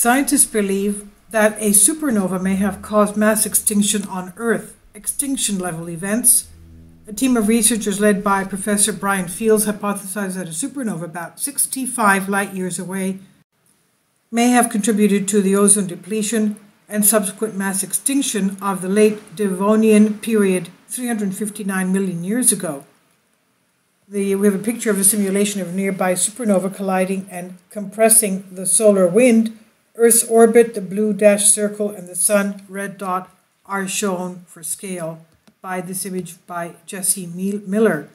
Scientists believe that a supernova may have caused mass extinction on Earth, extinction-level events. A team of researchers led by Professor Brian Fields hypothesized that a supernova about 65 light-years away may have contributed to the ozone depletion and subsequent mass extinction of the late Devonian period 359 million years ago. We have a picture of a simulation of a nearby supernova colliding and compressing the solar wind. Earth's orbit, the blue dashed circle, and the sun, red dot, are shown for scale by this image by Jesse Miller.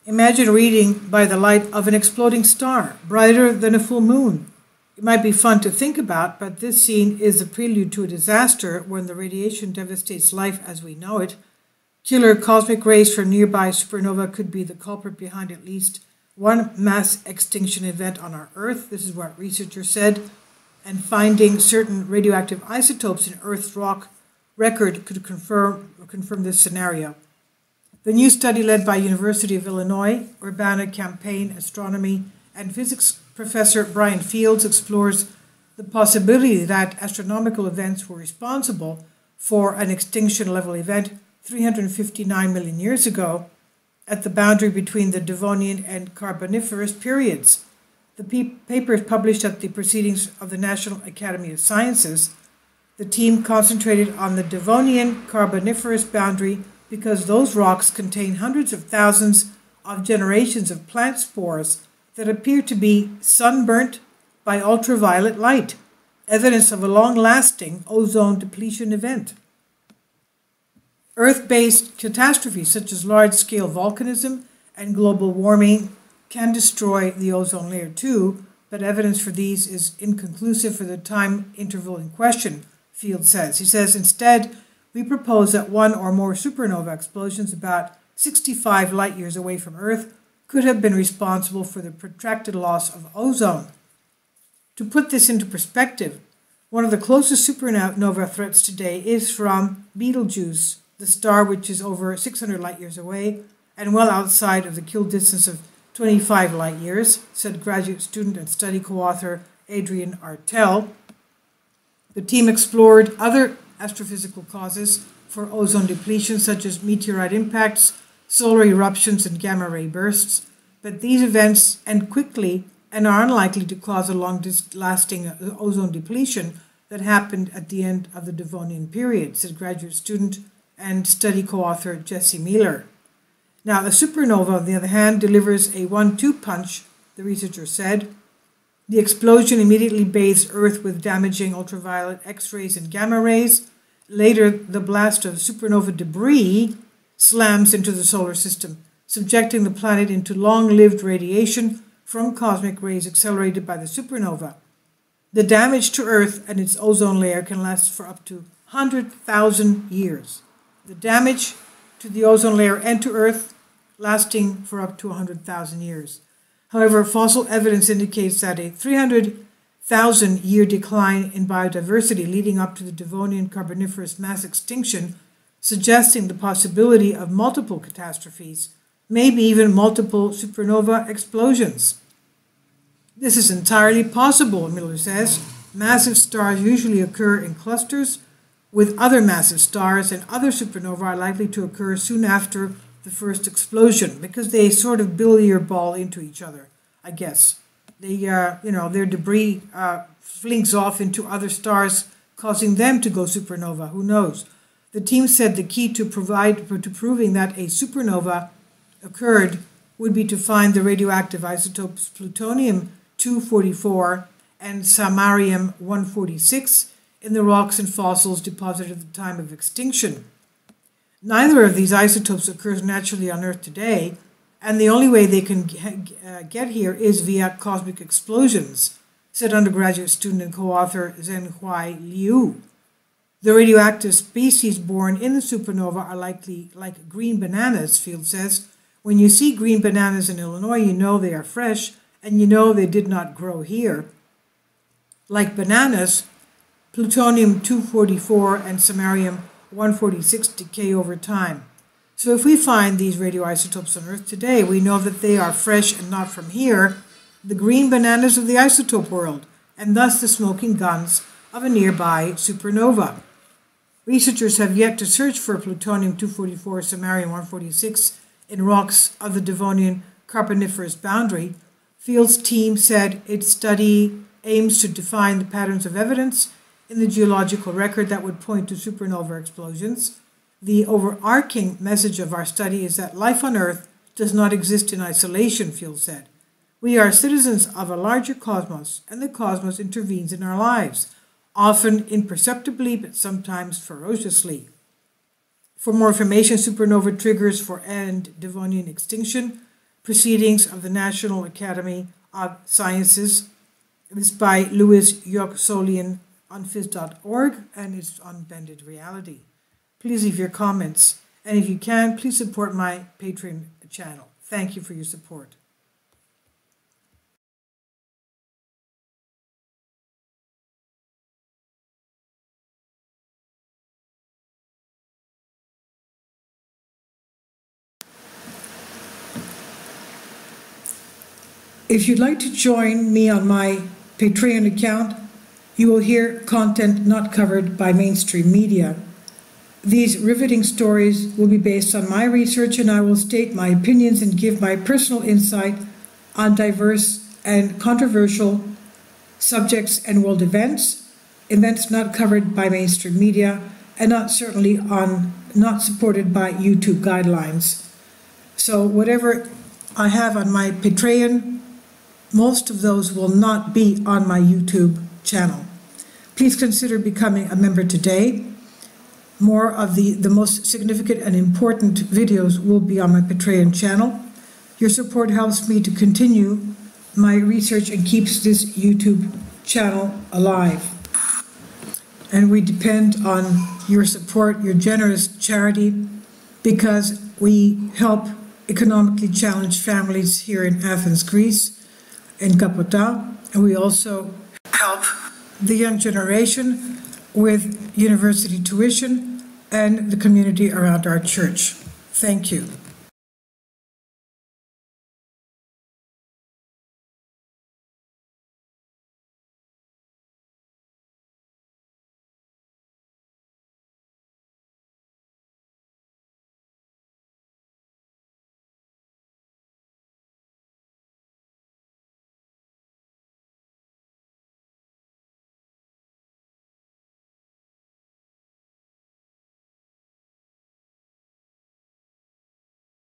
Imagine reading by the light of an exploding star, brighter than a full moon. It might be fun to think about, but this scene is a prelude to a disaster when the radiation devastates life as we know it. Killer cosmic rays from nearby supernova could be the culprit behind at least one mass extinction event on our Earth. This is what researchers said. And finding certain radioactive isotopes in Earth's rock record could confirm this scenario. The new study led by University of Illinois, Urbana-Champaign astronomy and physics professor Brian Fields explores the possibility that astronomical events were responsible for an extinction-level event 359 million years ago at the boundary between the Devonian and Carboniferous periods. The paper is published at the Proceedings of the National Academy of Sciences. The team concentrated on the Devonian Carboniferous boundary because those rocks contain hundreds of thousands of generations of plant spores that appear to be sunburnt by ultraviolet light, evidence of a long-lasting ozone depletion event. Earth-based catastrophes such as large-scale volcanism and global warming can destroy the ozone layer too, but evidence for these is inconclusive for the time interval in question, Field says. He says, instead, we propose that one or more supernova explosions about 65 light-years away from Earth could have been responsible for the protracted loss of ozone. To put this into perspective, one of the closest supernova threats today is from Betelgeuse, the star which is over 600 light-years away and well outside of the kill distance of 25 light-years, said graduate student and study co-author Adrian Artel. The team explored other astrophysical causes for ozone depletion, such as meteorite impacts, solar eruptions, and gamma-ray bursts, but these events end quickly and are unlikely to cause a long-lasting ozone depletion that happened at the end of the Devonian period, said graduate student and study co-author Jesse Miller. Now, a supernova, on the other hand, delivers a 1-2 punch, the researcher said. The explosion immediately bathes Earth with damaging ultraviolet X-rays and gamma rays. Later, the blast of supernova debris slams into the solar system, subjecting the planet into long-lived radiation from cosmic rays accelerated by the supernova. The damage to Earth and its ozone layer can last for up to 100,000 years. The damage to the ozone layer and to Earth lasting for up to 100,000 years. However, fossil evidence indicates that a 300,000-year decline in biodiversity leading up to the Devonian Carboniferous mass extinction, suggesting the possibility of multiple catastrophes, maybe even multiple supernova explosions. This is entirely possible, Miller says. Massive stars usually occur in clusters with other massive stars, and other supernovae are likely to occur soon after the first explosion because they sort of billiard ball into each other, I guess. They, their debris flings off into other stars, causing them to go supernova. Who knows? The team said the key to proving that a supernova occurred would be to find the radioactive isotopes plutonium-244 and samarium-146 in the rocks and fossils deposited at the time of extinction. Neither of these isotopes occurs naturally on Earth today, and the only way they can get here is via cosmic explosions, said undergraduate student and co-author Zhenhui Liu. The radioactive species born in the supernova are likely like green bananas, Field says. When you see green bananas in Illinois, you know they are fresh, and you know they did not grow here. Like bananas, plutonium-244 and samarium-146 decay over time. So if we find these radioisotopes on Earth today, we know that they are fresh and not from here, the green bananas of the isotope world, and thus the smoking guns of a nearby supernova. Researchers have yet to search for plutonium-244 samarium-146 in rocks of the Devonian Carboniferous boundary. Field's team said its study aims to define the patterns of evidence in the geological record that would point to supernova explosions. The overarching message of our study is that life on Earth does not exist in isolation, Field said. We are citizens of a larger cosmos, and the cosmos intervenes in our lives, often imperceptibly but sometimes ferociously. For more information, supernova triggers for and Devonian extinction, proceedings of the National Academy of Sciences. This is by Louis Yoksolian on phys.org, and it's on Bended Reality. Please leave your comments, and if you can, please support my Patreon channel. Thank you for your support. If you'd like to join me on my Patreon account, you will hear content not covered by mainstream media. These riveting stories will be based on my research, and I will state my opinions and give my personal insight on diverse and controversial subjects and world events not covered by mainstream media, and not supported by YouTube guidelines. So whatever I have on my Patreon, most of those will not be on my YouTube channel. Please consider becoming a member today. More of the most significant and important videos will be on my Patreon channel. Your support helps me to continue my research and keeps this YouTube channel alive. And we depend on your support, your generous charity, because we help economically challenged families here in Athens, Greece, in Kapota, and we also help the young generation with university tuition and the community around our church. Thank you.